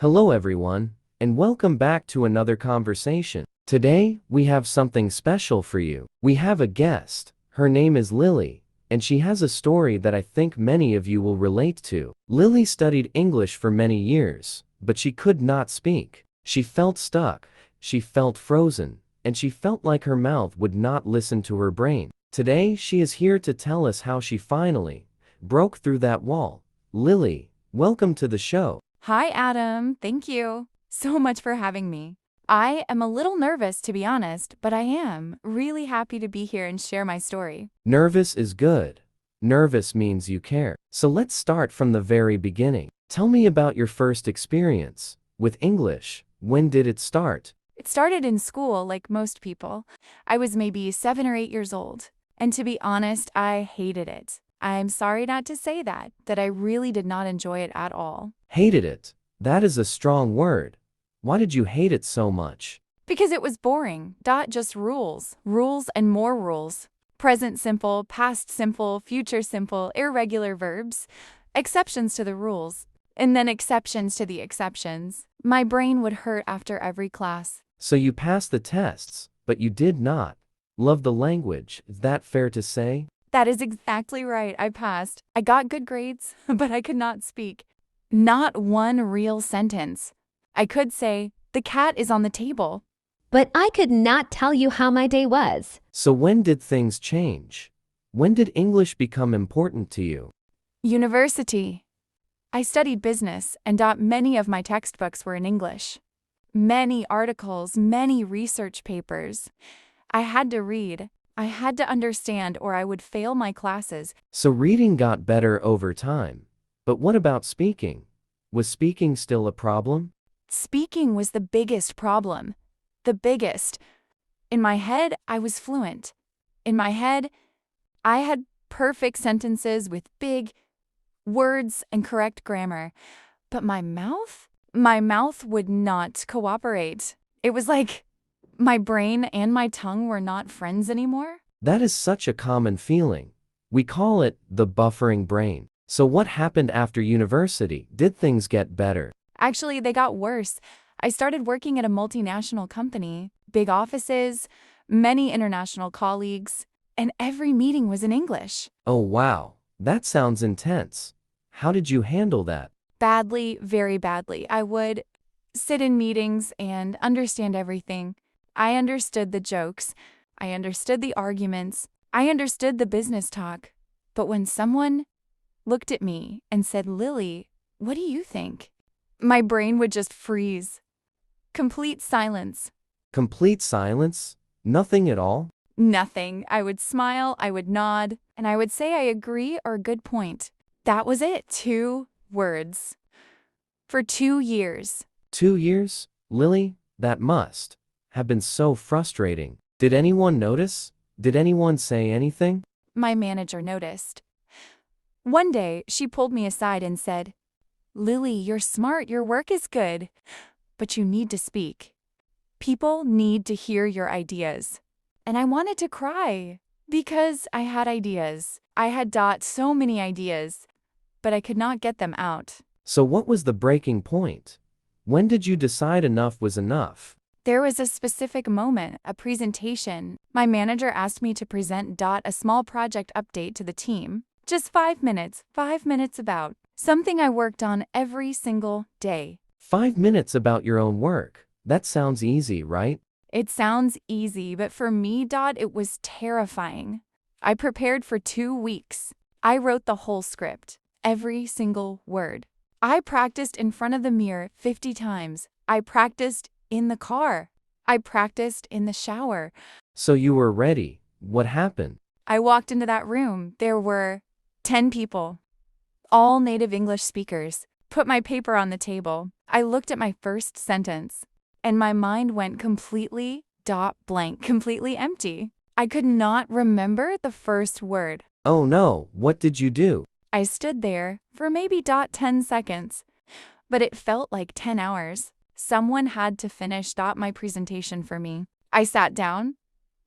Hello everyone, and welcome back to another conversation. Today, we have something special for you. We have a guest. Her name is Lily, and she has a story that I think many of you will relate to. Lily studied English for many years, but she could not speak. She felt stuck, she felt frozen, and she felt like her mouth would not listen to her brain. Today, she is here to tell us how she finally broke through that wall. Lily, welcome to the show. Hi, Adam. Thank you so much for having me. I am a little nervous, to be honest, but I am really happy to be here and share my story. Nervous is good. Nervous means you care. So let's start from the very beginning. Tell me about your first experience with English. When did it start? It started in school, like most people. I was maybe 7 or 8 years old. And to be honest, I hated it. I'm sorry not to say that I really did not enjoy it at all. Hated it. That is a strong word. Why did you hate it so much? Because it was boring. Just rules. Rules and more rules. Present simple, past simple, future simple, irregular verbs. Exceptions to the rules. And then exceptions to the exceptions. My brain would hurt after every class. So you passed the tests, but you did not love the language. Is that fair to say? That is exactly right. I passed. I got good grades, but I could not speak. Not one real sentence. I could say, the cat is on the table. But I could not tell you how my day was. So when did things change? When did English become important to you? University. I studied business, and many of my textbooks were in English. Many articles, many research papers. I had to read. I had to understand, or I would fail my classes. So reading got better over time. But what about speaking? Was speaking still a problem? Speaking was the biggest problem. The biggest. In my head, I was fluent. In my head, I had perfect sentences with big words and correct grammar. But my mouth would not cooperate. It was like my brain and my tongue were not friends anymore. That is such a common feeling. We call it the buffering brain. So what happened after university? Did things get better? Actually, they got worse. I started working at a multinational company, big offices, many international colleagues, and every meeting was in English. Oh wow, that sounds intense. How did you handle that? Badly, very badly. I would sit in meetings and understand everything. I understood the jokes. I understood the arguments. I understood the business talk. But when someone looked at me and said, "Lily, what do you think?" my brain would just freeze. Complete silence. Complete silence? Nothing at all? Nothing. I would smile, I would nod, and I would say I agree or good point. That was it. 2 words. For 2 years. 2 years? Lily, that must have been so frustrating. Did anyone notice? Did anyone say anything? My manager noticed. One day, she pulled me aside and said, "Lily, you're smart, your work is good, but you need to speak. People need to hear your ideas." And I wanted to cry because I had ideas. I had so many ideas, but I could not get them out. So what was the breaking point? When did you decide enough was enough? There was a specific moment, a presentation. My manager asked me to present a small project update to the team. Just 5 minutes about something I worked on every single day. 5 minutes about your own work. That sounds easy, right? It sounds easy, but for me, it was terrifying. I prepared for 2 weeks. I wrote the whole script, every single word. I practiced in front of the mirror 50 times. I practiced in the car. I practiced in the shower. So you were ready. What happened? I walked into that room. There were 10 people, all native English speakers. Put my paper on the table. I looked at my first sentence, and my mind went completely blank, completely empty. I could not remember the first word. Oh no, what did you do? I stood there for maybe 10 seconds, but it felt like 10 hours. Someone had to finish my presentation for me. I sat down,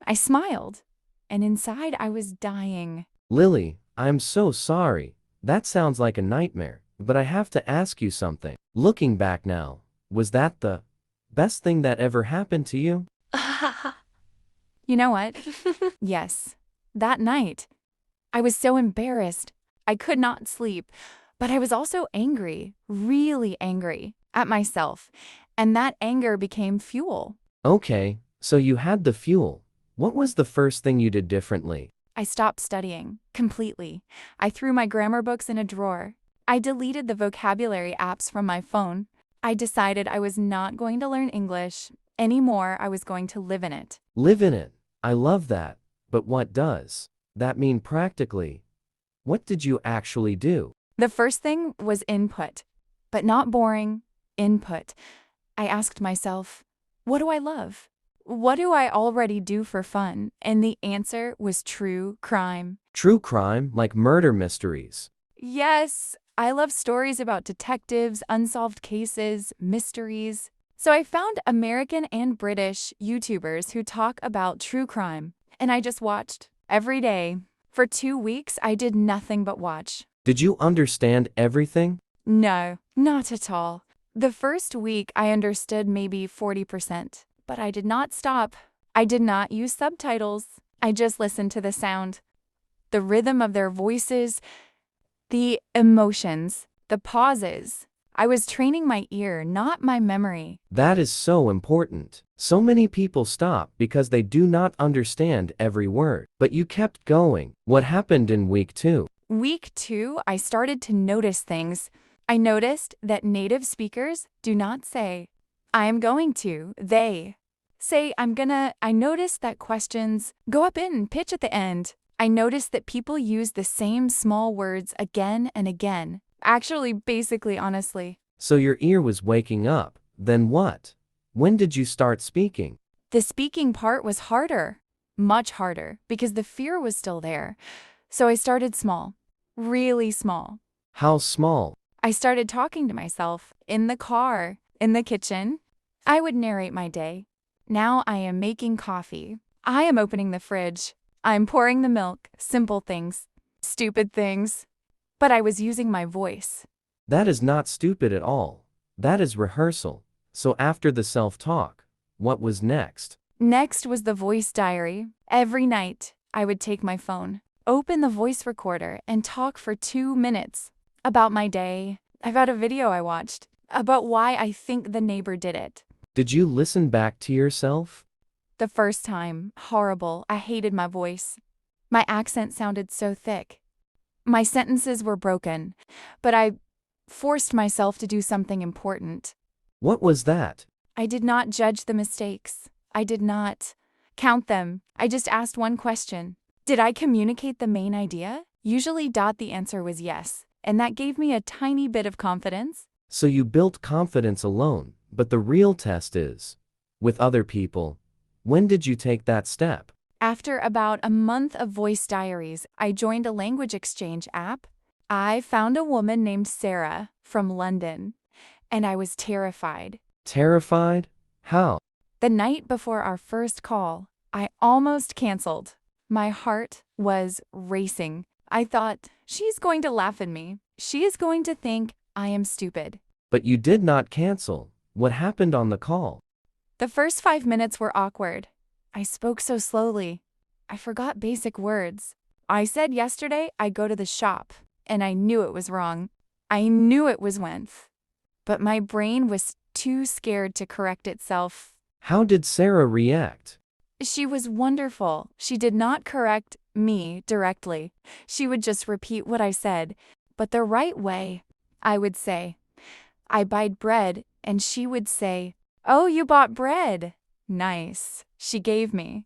I smiled, and inside I was dying. Lily, I'm so sorry. That sounds like a nightmare, but I have to ask you something. Looking back now, Was that the best thing that ever happened to you? You know what? Yes. That night, I was so embarrassed. I could not sleep, but I was also angry, really angry at myself. And that anger became fuel. Okay, so you had the fuel. What was the first thing you did differently? I stopped studying completely. I threw my grammar books in a drawer. I deleted the vocabulary apps from my phone. I decided I was not going to learn English anymore. I was going to live in it. Live in it. I love that. But what does that mean practically? What did you actually do? The first thing was input, but not boring, input. I asked myself, what do I love? What do I already do for fun? And the answer was true crime. True crime, like murder mysteries. Yes, I love stories about detectives, unsolved cases, mysteries. So I found American and British YouTubers who talk about true crime, and I just watched every day. For 2 weeks, I did nothing but watch. Did you understand everything? No, not at all. The first week, I understood maybe 40%, but I did not stop. I did not use subtitles. I just listened to the sound, the rhythm of their voices, the emotions, the pauses. I was training my ear, not my memory. That is so important. So many people stop because they do not understand every word. But you kept going. What happened in week 2? Week 2, I started to notice things. I noticed that native speakers do not say, I am going to. They say, I'm gonna. I noticed that questions go up in pitch at the end. I noticed that people use the same small words again and again. Actually, basically, honestly. So your ear was waking up. Then what? When did you start speaking? The speaking part was harder, much harder, because the fear was still there. So I started small, really small. How small? I started talking to myself in the car, in the kitchen. I would narrate my day. Now I am making coffee. I am opening the fridge. I'm pouring the milk. Simple things, stupid things. But I was using my voice. That is not stupid at all. That is rehearsal. So after the self-talk, what was next? Next was the voice diary. Every night, I would take my phone, open the voice recorder, and talk for 2 minutes about my day, about a video I watched, about why I think the neighbor did it. Did you listen back to yourself? The first time, horrible. I hated my voice. My accent sounded so thick. My sentences were broken, but I forced myself to do something important. What was that? I did not judge the mistakes. I did not count them. I just asked one question. Did I communicate the main idea? Usually, the answer was yes, and that gave me a tiny bit of confidence. So you built confidence alone, but the real test is with other people. When did you take that step? After about a month of voice diaries, I joined a language exchange app. I found a woman named Sarah from London, and I was terrified. Terrified? How? The night before our first call, I almost canceled. My heart was racing. I thought, she's going to laugh at me. She is going to think I am stupid. But you did not cancel. What happened on the call? The first 5 minutes were awkward. I spoke so slowly. I forgot basic words. I said yesterday I'd go to the shop, and I knew it was wrong. I knew it was Wenth. But my brain was too scared to correct itself. How did Sarah react? She was wonderful. She did not correct me directly. She would just repeat what I said, but the right way. I would say, I buyed bread, and she would say, oh, you bought bread. Nice. She gave me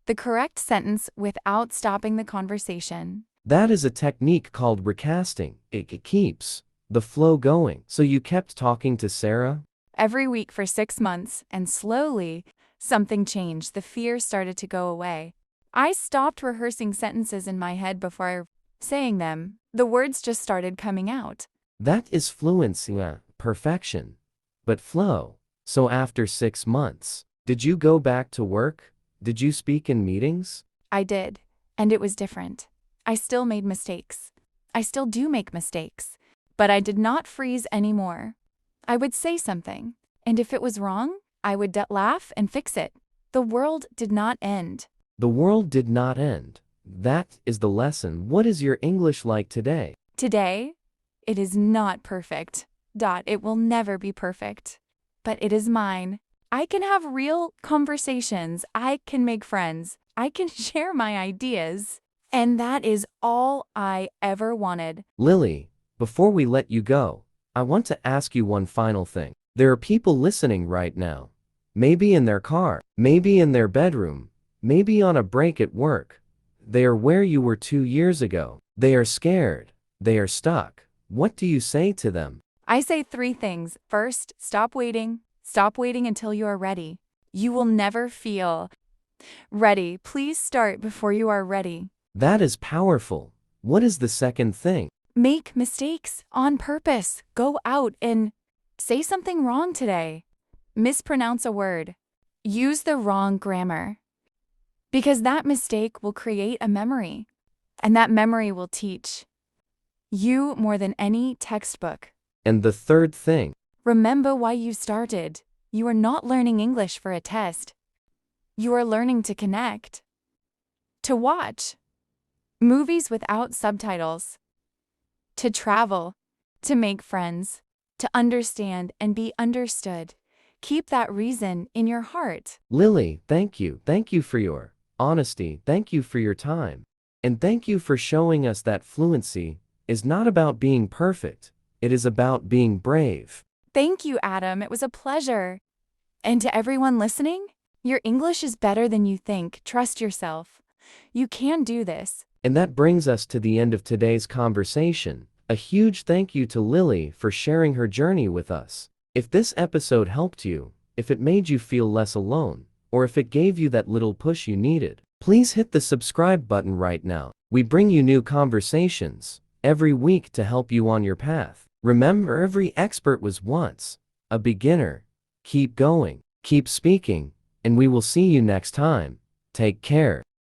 the correct sentence without stopping the conversation. That is a technique called recasting. It keeps the flow going. So you kept talking to Sarah? Every week for 6 months, and slowly, something changed. The fear started to go away. I stopped rehearsing sentences in my head before saying them. The words just started coming out. That is fluency, perfection. But flow. So after 6 months, did you go back to work? Did you speak in meetings? I did, and it was different. I still made mistakes. I still do make mistakes. But I did not freeze anymore. I would say something. And if it was wrong, I would laugh and fix it. The world did not end. The world did not end. That is the lesson. What is your English like today? Today, it is not perfect. It will never be perfect. But it is mine. I can have real conversations. I can make friends. I can share my ideas. And that is all I ever wanted. Lily, before we let you go, I want to ask you one final thing. There are people listening right now. Maybe in their car, maybe in their bedroom, maybe on a break at work. They are where you were 2 years ago. They are scared. They are stuck. What do you say to them? I say 3 things. First, stop waiting. Stop waiting until you are ready. You will never feel ready. Please start before you are ready. That is powerful. What is the second thing? Make mistakes on purpose. Go out and say something wrong today. Mispronounce a word. Use the wrong grammar. Because that mistake will create a memory, and that memory will teach you more than any textbook. And the third thing? Remember why you started. You are not learning English for a test. You are learning to connect, to watch movies without subtitles, to travel, to make friends, to understand and be understood. Keep that reason in your heart. Lily, thank you. Thank you for your honesty. Thank you for your time. And thank you for showing us that fluency is not about being perfect. It is about being brave. Thank you, Adam. It was a pleasure. And to everyone listening, your English is better than you think. Trust yourself. You can do this. And that brings us to the end of today's conversation. A huge thank you to Lily for sharing her journey with us. If this episode helped you, if it made you feel less alone, or if it gave you that little push you needed, please hit the subscribe button right now. We bring you new conversations every week to help you on your path. Remember, every expert was once a beginner. Keep going, keep speaking, and we will see you next time. Take care.